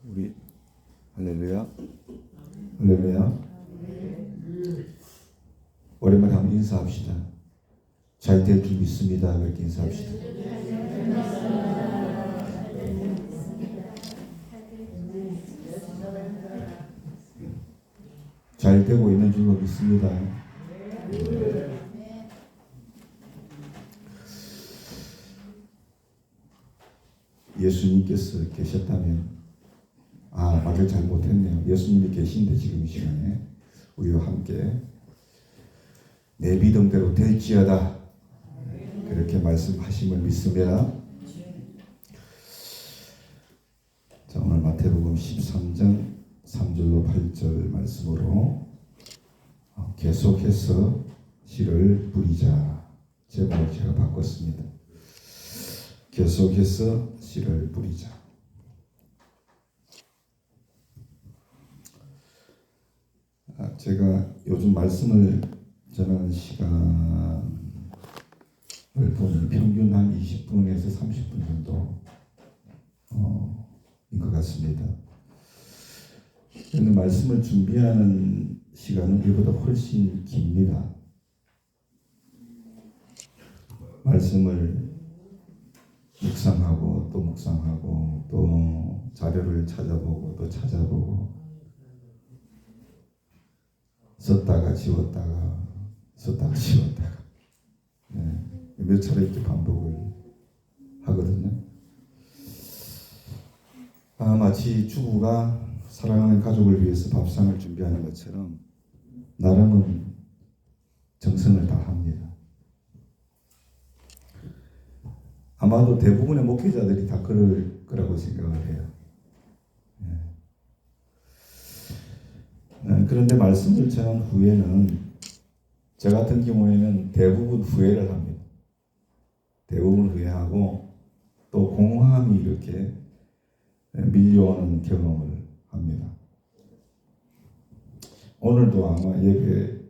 우리 할렐루야, 할렐루야. 오랜만에 한번 인사합시다. 잘 될 줄 믿습니다. 이렇게 인사합시다. 잘 되고 있는 줄로 믿습니다. 예수님께서 계셨다면, 말을 잘못했네요. 예수님이 계신데 지금 이 시간에 우리와 함께 내 믿음대로 될지어다 그렇게 말씀하심을 믿습니다. 자, 오늘 마태복음 13장 3절로 8절 말씀으로 계속해서 씨를 뿌리자 제목을 제가 바꿨습니다. 계속해서 씨를 뿌리자. 제가 요즘 말씀을 전하는 시간을 보면 평균 한 20분에서 30분 정도 인 것 같습니다. 그런데 말씀을 준비하는 시간은 이보다 훨씬 깁니다. 말씀을 묵상하고 또 묵상하고 또 자료를 찾아보고 또 찾아보고 썼다가 지웠다가 썼다가 지웠다가 몇 차례 이렇게 반복을 하거든요. 마치 주부가 사랑하는 가족을 위해서 밥상을 준비하는 것처럼 나름은 정성을 다합니다. 아마도 대부분의 목회자들이 다 그럴 거라고 생각을 해요. 그런데 말씀을 전한 후에는 저 같은 경우에는 대부분 후회를 합니다. 대부분 후회하고 또 공허함이 이렇게 밀려오는 경험을 합니다. 오늘도 아마 예배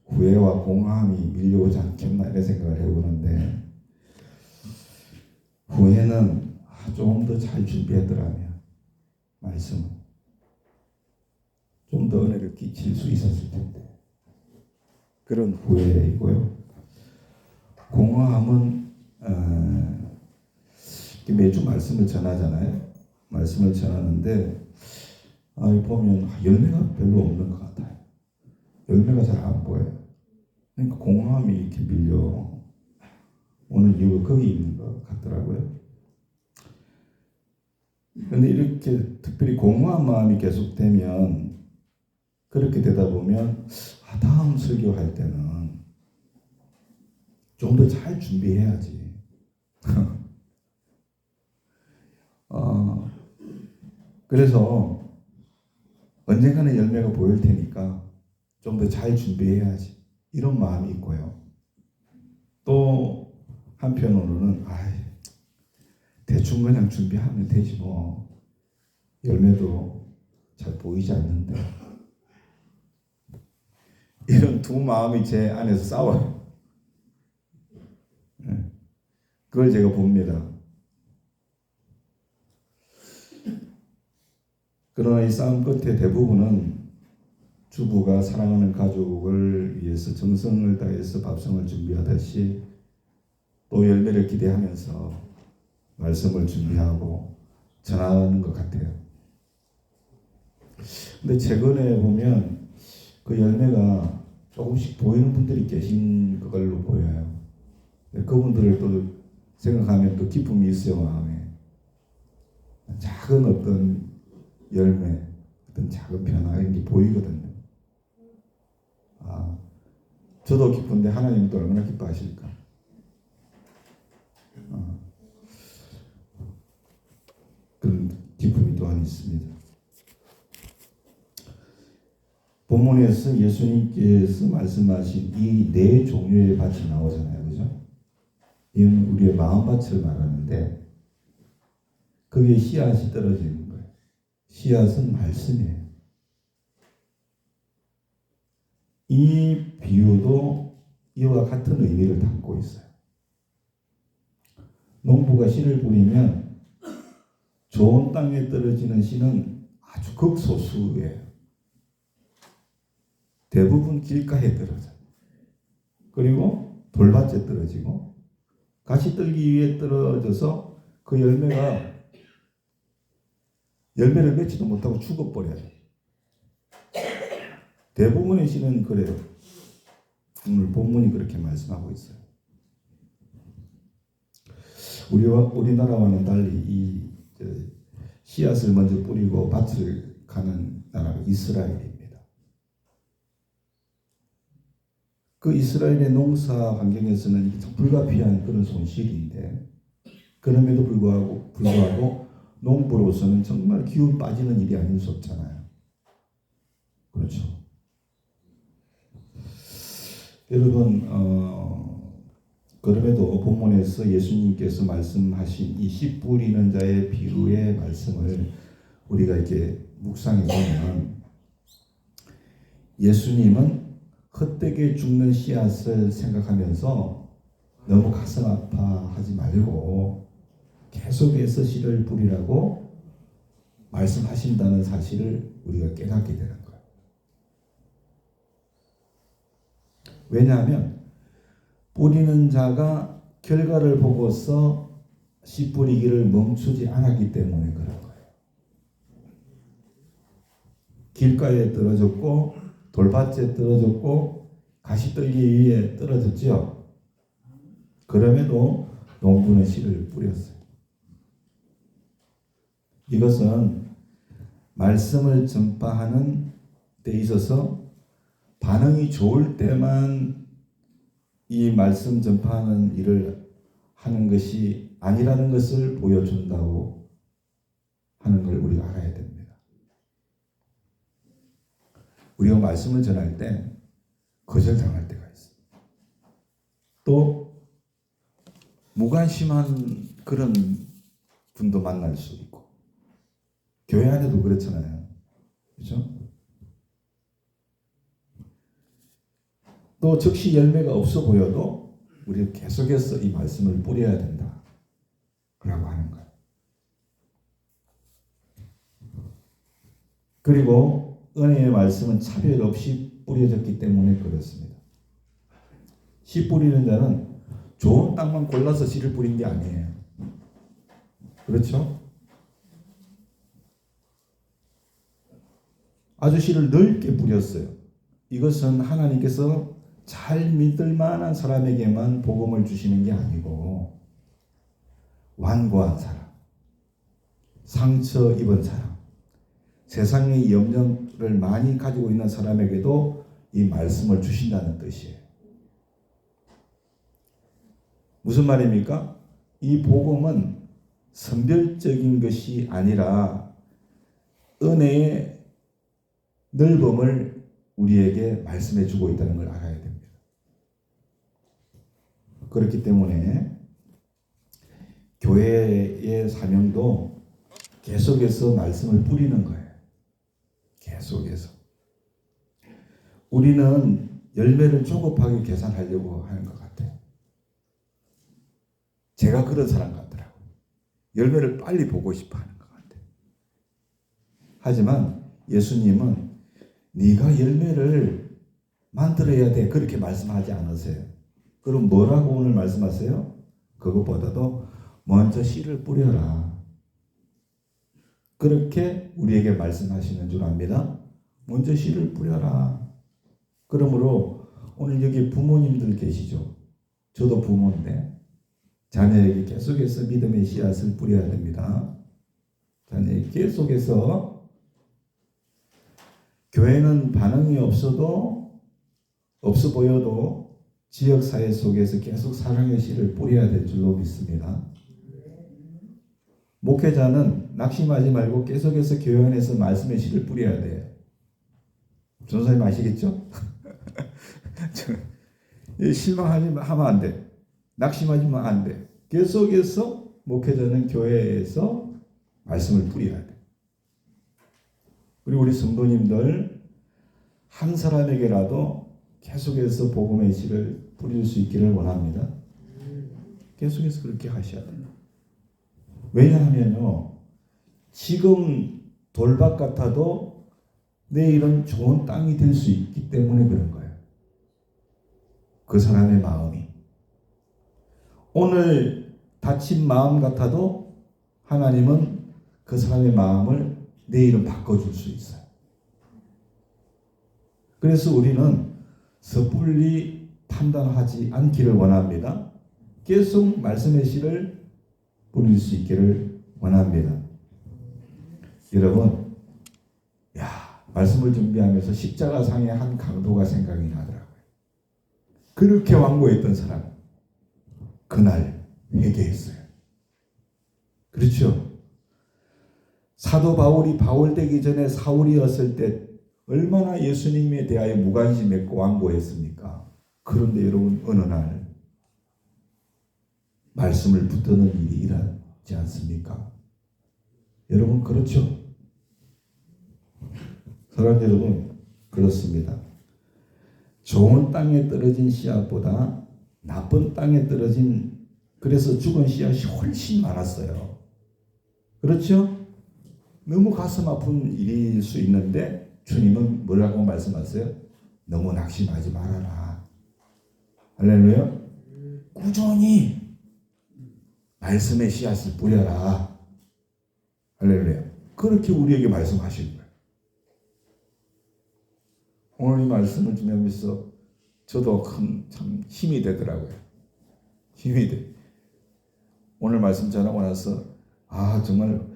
후회와 공허함이 밀려오지 않겠나 이런 생각을 해보는데, 후회는 좀 더 잘 준비했더라면 말씀은 좀 더 은혜를 끼칠 수 있었을 텐데, 그런 후회이고요. 공허함은 매주 말씀을 전하잖아요. 말씀을 전하는데 보면 열매가 별로 없는 것 같아요. 열매가 잘 안 보여요. 그러니까 공허함이 이렇게 밀려오는 이유가 거기 있는 것 같더라고요. 그런데 이렇게 특별히 공허한 마음이 계속되면, 그렇게 되다 보면 다음 설교할 때는 좀 더 잘 준비해야지. 그래서 언젠가는 열매가 보일 테니까 좀 더 잘 준비해야지, 이런 마음이 있고요. 또 한편으로는 대충 그냥 준비하면 되지 뭐, 열매도 잘 보이지 않는데, 이런 두 마음이 제 안에서 싸워요. 그걸 제가 봅니다. 그러나 이 싸움 끝에 대부분은 주부가 사랑하는 가족을 위해서 정성을 다해서 밥상을 준비하듯이 또 열매를 기대하면서 말씀을 준비하고 전하는 것 같아요. 근데 최근에 보면 그 열매가 조금씩 보이는 분들이 계신 걸로 보여요. 그분들을 또 생각하면 또 기쁨이 있어요. 마음에 작은 어떤 열매, 어떤 작은 변화 이런 게 보이거든요. 저도 기쁜데 하나님도 얼마나 기뻐하실까. 그런 기쁨이 또한 있습니다. 본문에서 예수님께서 말씀하신 이 네 종류의 밭이 나오잖아요. 그죠? 이는 우리의 마음밭을 말하는데, 거기에 씨앗이 떨어지는 거예요. 씨앗은 말씀이에요. 이 비유도 이와 같은 의미를 담고 있어요. 농부가 씨를 뿌리면 좋은 땅에 떨어지는 씨는 아주 극소수예요. 대부분 길가에 떨어져요. 그리고 돌밭에 떨어지고 가시떨기 위에 떨어져서 그 열매를 맺지도 못하고 죽어버려요. 대부분의 씨는 그래요. 오늘 본문이 그렇게 말씀하고 있어요. 우리나라와는 달리 이 씨앗을 먼저 뿌리고 밭을 가는 나라가 이스라엘입니다. 그 이스라엘의 농사 환경에서는 불가피한 그런 손실인데, 그럼에도 불구하고 농부로서는 정말 기운 빠지는 일이 아닐 수 없잖아요. 그렇죠. 여러분, 그럼에도 본문에서 예수님께서 말씀하신 이 씨 뿌리는 자의 비유의 말씀을 우리가 이렇게 묵상해 보면, 예수님은 헛되게 죽는 씨앗을 생각하면서 너무 가슴 아파하지 말고 계속해서 씨를 뿌리라고 말씀하신다는 사실을 우리가 깨닫게 되는 거예요. 왜냐하면 뿌리는 자가 결과를 보고서 씨 뿌리기를 멈추지 않았기 때문에 그런 거예요. 길가에 떨어졌고 돌밭에 떨어졌고 가시떨기 위에 떨어졌죠. 그럼에도 농부는 씨를 뿌렸어요. 이것은 말씀을 전파하는 데 있어서 반응이 좋을 때만 이 말씀 전파하는 일을 하는 것이 아니라는 것을 보여준다고 하는 걸 우리가 알아야 됩니다. 우리가 말씀을 전할 때 거절당할 때가 있어요. 또 무관심한 그런 분도 만날 수 있고, 교회 안에도 그렇잖아요. 그렇죠? 또 즉시 열매가 없어 보여도 우리가 계속해서 이 말씀을 뿌려야 된다 라고 하는 거예요. 그리고 은혜의 말씀은 차별 없이 뿌려졌기 때문에 그렇습니다. 씨 뿌리는 자는 좋은 땅만 골라서 씨를 뿌린 게 아니에요. 그렇죠? 아주 씨를 넓게 뿌렸어요. 이것은 하나님께서 잘 믿을 만한 사람에게만 복음을 주시는 게 아니고, 완고한 사람, 상처 입은 사람, 세상의 염려를 많이 가지고 있는 사람에게도 이 말씀을 주신다는 뜻이에요. 무슨 말입니까? 이 복음은 선별적인 것이 아니라 은혜의 넓음을 우리에게 말씀해 주고 있다는 걸 알아야 됩니다. 그렇기 때문에 교회의 사명도 계속해서 말씀을 뿌리는 거예요. 계속해서. 우리는 열매를 조급하게 계산하려고 하는 것 같아요. 제가 그런 사람 같더라고요. 열매를 빨리 보고 싶어 하는 것 같아요. 하지만 예수님은 네가 열매를 만들어야 돼, 그렇게 말씀하지 않으세요. 그럼 뭐라고 오늘 말씀하세요? 그것보다도 먼저 씨를 뿌려라. 그렇게 우리에게 말씀하시는 줄 압니다. 먼저 씨를 뿌려라. 그러므로 오늘 여기 부모님들 계시죠? 저도 부모인데 자녀에게 계속해서 믿음의 씨앗을 뿌려야 됩니다. 자녀에게 계속해서, 교회는 반응이 없어 보여도 지역사회 속에서 계속 사랑의 씨를 뿌려야 될 줄로 믿습니다. 목회자는 낙심하지 말고 계속해서 교회 안에서 말씀의 씨를 뿌려야 돼요. 전사님 아시겠죠? 실망하면 안 돼. 낙심하지만 안 돼. 계속해서 목회자는 교회에서 말씀을 뿌려야 돼. 그리고 우리 성도님들 한 사람에게라도 계속해서 복음의 씨를 뿌릴 수 있기를 원합니다. 계속해서 그렇게 하셔야 돼요. 왜냐하면요, 지금 돌밭 같아도 내일은 좋은 땅이 될 수 있기 때문에 그런 거예요. 그 사람의 마음이. 오늘 다친 마음 같아도 하나님은 그 사람의 마음을 내일은 바꿔줄 수 있어요. 그래서 우리는 섣불리 판단하지 않기를 원합니다. 계속 말씀의 씨를 뿌릴 수 있기를 원합니다. 여러분, 말씀을 준비하면서 십자가상의 한 강도가 생각이 나더라고요. 그렇게 완고했던 사람, 그날 회개했어요. 그렇죠? 사도 바울이 바울 되기 전에 사울이었을 때 얼마나 예수님에 대하여 무관심했고 완고했습니까? 그런데 여러분, 어느 날 말씀을 붙드는 일이 일어나지 않습니까? 여러분, 그렇죠? 사랑하는 여러분, 그렇습니다. 좋은 땅에 떨어진 씨앗보다 나쁜 땅에 떨어진, 그래서 죽은 씨앗이 훨씬 많았어요. 그렇죠? 너무 가슴 아픈 일일 수 있는데 주님은 뭐라고 말씀하세요? 너무 낙심하지 말아라. 할렐루야. 꾸준히 말씀의 씨앗을 뿌려라. 할렐루야. 그렇게 우리에게 말씀하시는 거예요. 오늘 이 말씀을 준비하면서 저도 참 힘이 되더라고요. 힘이 돼. 오늘 말씀 전하고 나서 정말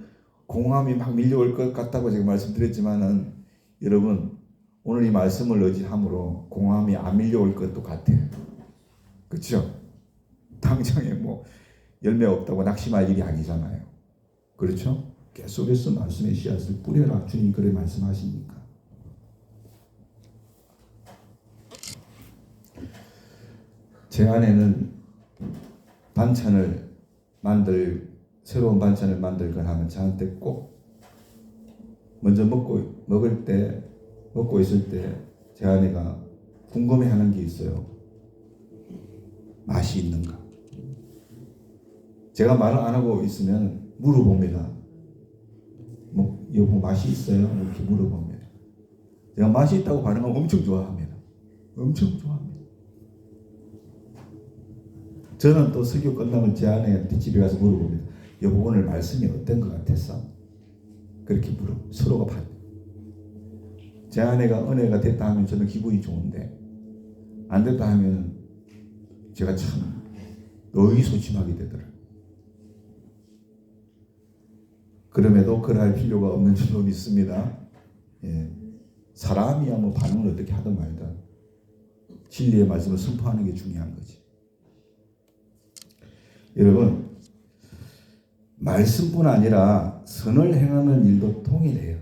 공허함이 막 밀려올 것 같다고 제가 말씀드렸지만은 여러분, 오늘 이 말씀을 의지함으로 공허함이 안 밀려올 것도 같아요. 그렇죠? 당장에 뭐 열매 없다고 낙심할 일이 아니잖아요. 그렇죠? 계속해서 말씀의 씨앗을 뿌려라. 주님 그래 말씀하시니까. 제 아내는 새로운 반찬을 만들거나 하면 저한테 꼭 먼저 먹고 있을 때 제 아내가 궁금해하는 게 있어요. 맛이 있는가? 제가 말을 안 하고 있으면 물어봅니다. 여보 맛이 있어요? 이렇게 물어봅니다. 제가 맛이 있다고 반응하면 엄청 좋아합니다. 엄청 좋아합니다. 저는 또 설교 끝나면 제 아내한테 집에 가서 물어봅니다. 여보 오늘 말씀이 어떤 것 같았어? 그렇게 서로가 받아요. 제 아내가 은혜가 됐다 하면 저는 기분이 좋은데 안 됐다 하면 제가 참 의기소침하게 되더라고요. 그럼에도 그럴 필요가 없는 줄로 믿습니다. 사람이야 뭐 반응을 어떻게 하든 말든 진리의 말씀을 선포하는 게 중요한 거지. 여러분, 말씀뿐 아니라 선을 행하는 일도 동일해요.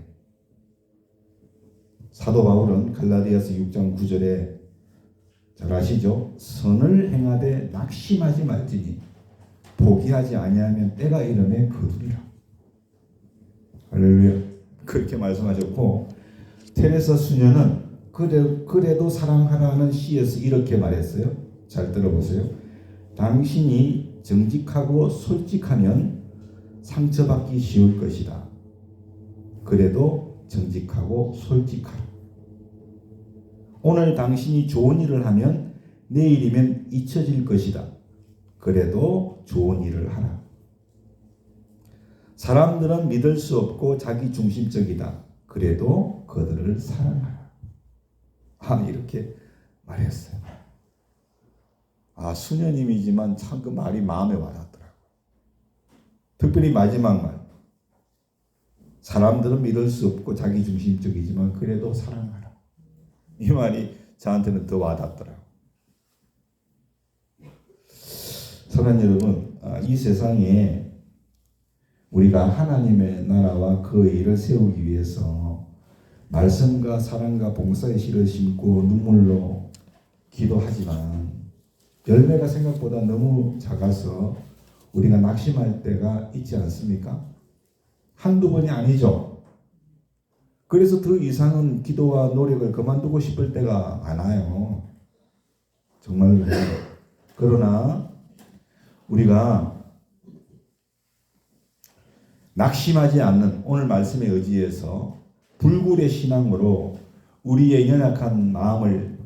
사도 바울은 갈라디아서 6장 9절에 잘 아시죠? 선을 행하되 낙심하지 말지니 포기하지 아니하면 때가 이르매 거두리라. 할렐루야. 그렇게 말씀하셨고, 테레사 수녀는 그래도 사랑하라는 시에서 이렇게 말했어요. 잘 들어보세요. 당신이 정직하고 솔직하면 상처받기 쉬울 것이다. 그래도 정직하고 솔직하라. 오늘 당신이 좋은 일을 하면 내일이면 잊혀질 것이다. 그래도 좋은 일을 하라. 사람들은 믿을 수 없고 자기중심적이다. 그래도 그들을 사랑하라. 이렇게 말했어요. 수녀님이지만 참 그 말이 마음에 와닿더라고요. 특별히 마지막 말. 사람들은 믿을 수 없고 자기중심적이지만 그래도 사랑하라. 이 말이 저한테는 더 와닿더라고요. 사랑하는 여러분, 이 세상에 우리가 하나님의 나라와 그 일을 세우기 위해서 말씀과 사랑과 봉사의 씨를 심고 눈물로 기도하지만 열매가 생각보다 너무 작아서 우리가 낙심할 때가 있지 않습니까? 한두 번이 아니죠. 그래서 더 이상은 기도와 노력을 그만두고 싶을 때가 많아요. 정말로. 그러나 우리가 낙심하지 않는 오늘 말씀에 의지해서 불굴의 신앙으로 우리의 연약한 마음을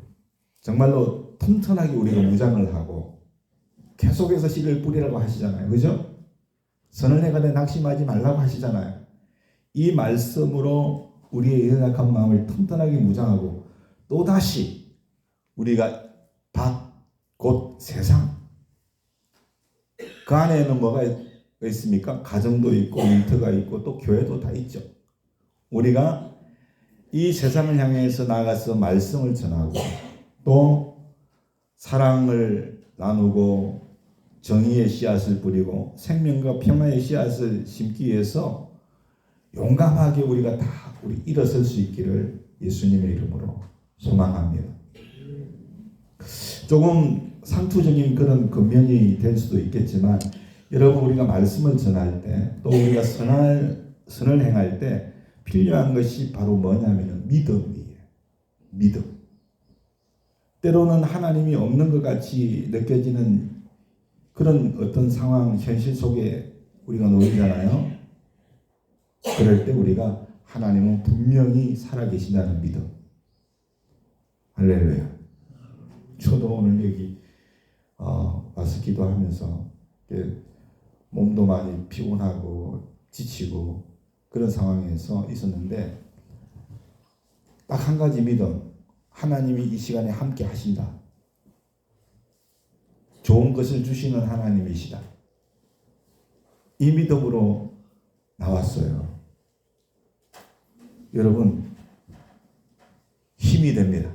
정말로 튼튼하게 우리가 무장을 하고 계속해서 씨를 뿌리라고 하시잖아요. 그죠? 선을 행하되 낙심하지 말라고 하시잖아요. 이 말씀으로 우리의 연약한 마음을 튼튼하게 무장하고 또다시 우리가 밭, 곧 세상 그 안에는 뭐가 있습니까? 가정도 있고 일터가 있고 또 교회도 다 있죠. 우리가 이 세상을 향해서 나가서 말씀을 전하고 또 사랑을 나누고 정의의 씨앗을 뿌리고 생명과 평화의 씨앗을 심기 위해서 용감하게 우리가 다 일어설 수 있기를 예수님의 이름으로 소망합니다. 조금 상투적인 그런 근면이 될 수도 있겠지만 여러분 우리가 말씀을 전할 때 또 우리가 선을 행할 때 필요한 것이 바로 뭐냐면 믿음이에요. 믿음. 때로는 하나님이 없는 것 같이 느껴지는 그런 어떤 상황, 현실 속에 우리가 놓이잖아요. 그럴 때 우리가 하나님은 분명히 살아계신다는 믿음. 할렐루야. 저도 오늘 여기 와서 기도하면서 몸도 많이 피곤하고 지치고 그런 상황에서 있었는데 딱 한 가지 믿음. 하나님이 이 시간에 함께 하신다. 좋은 것을 주시는 하나님이시다. 이 믿음으로 나왔어요. 여러분 힘이 됩니다.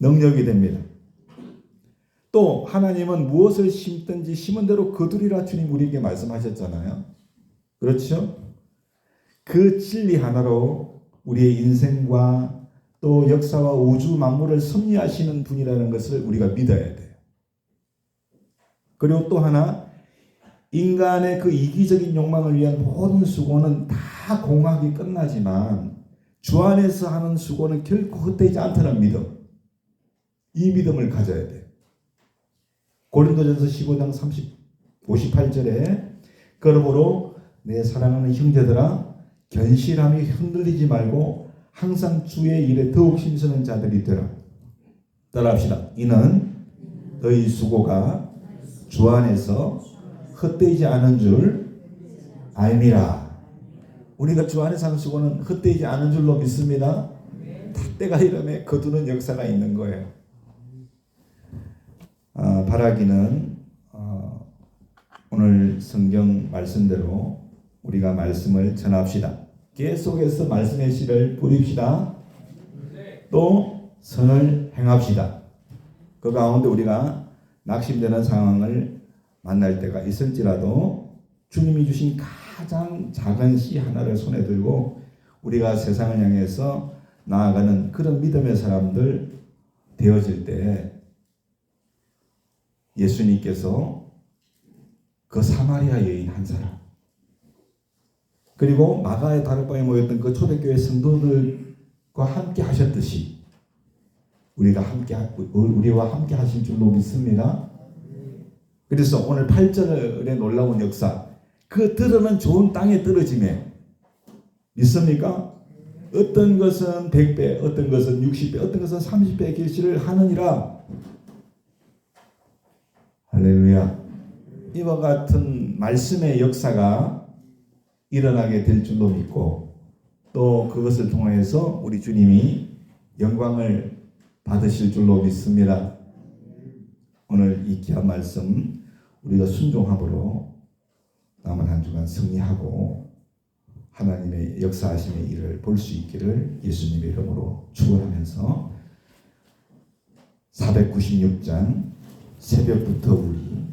능력이 됩니다. 또 하나님은 무엇을 심든지 심은 대로 거두리라 주님 우리에게 말씀하셨잖아요. 그렇죠? 그 진리 하나로 우리의 인생과 또 역사와 우주 만물을 섭리하시는 분이라는 것을 우리가 믿어야 돼요. 그리고 또 하나 인간의 그 이기적인 욕망을 위한 모든 수고는 다 공학이 끝나지만 주 안에서 하는 수고는 결코 헛되지 않다는 믿음. 이 믿음을 가져야 돼요. 고린도전서 15장 58절에 그러므로 내 사랑하는 형제들아 견실함이 흔들리지 말고 항상 주의 일에 더욱 힘쓰는 자들이 되라. 따라합시다. 이는 너희 수고가 주 안에서 헛되지 않은 줄 알미라. 우리가 주 안에서 하는 수고는 헛되지 않은 줄로 믿습니다. 다 때가 이름에 거두는 역사가 있는 거예요. 바라기는 오늘 성경 말씀대로 우리가 말씀을 전합시다. 계속해서 말씀의 씨를 뿌립시다. 또 선을 행합시다. 그 가운데 우리가 낙심되는 상황을 만날 때가 있을지라도 주님이 주신 가장 작은 씨 하나를 손에 들고 우리가 세상을 향해서 나아가는 그런 믿음의 사람들 되어질 때 예수님께서 그 사마리아 여인 한 사람 그리고 마가의 다락방에 모였던 그 초대교회 성도들과 함께 하셨듯이 우리와 함께 하실 줄로 믿습니다. 그래서 오늘 8절의 놀라운 역사 그 들으면 좋은 땅에 떨어짐에 믿습니까? 어떤 것은 100배, 어떤 것은 60배, 어떤 것은 30배의 결실을 하느니라. 할렐루야. 이와 같은 말씀의 역사가 일어나게 될 줄로 믿고 또 그것을 통해서 우리 주님이 영광을 받으실 줄로 믿습니다. 오늘 이 귀한 말씀 우리가 순종함으로 남은 한 주간 승리하고 하나님의 역사하심의 일을 볼 수 있기를 예수님의 이름으로 축원하면서 496장 새벽부터 우리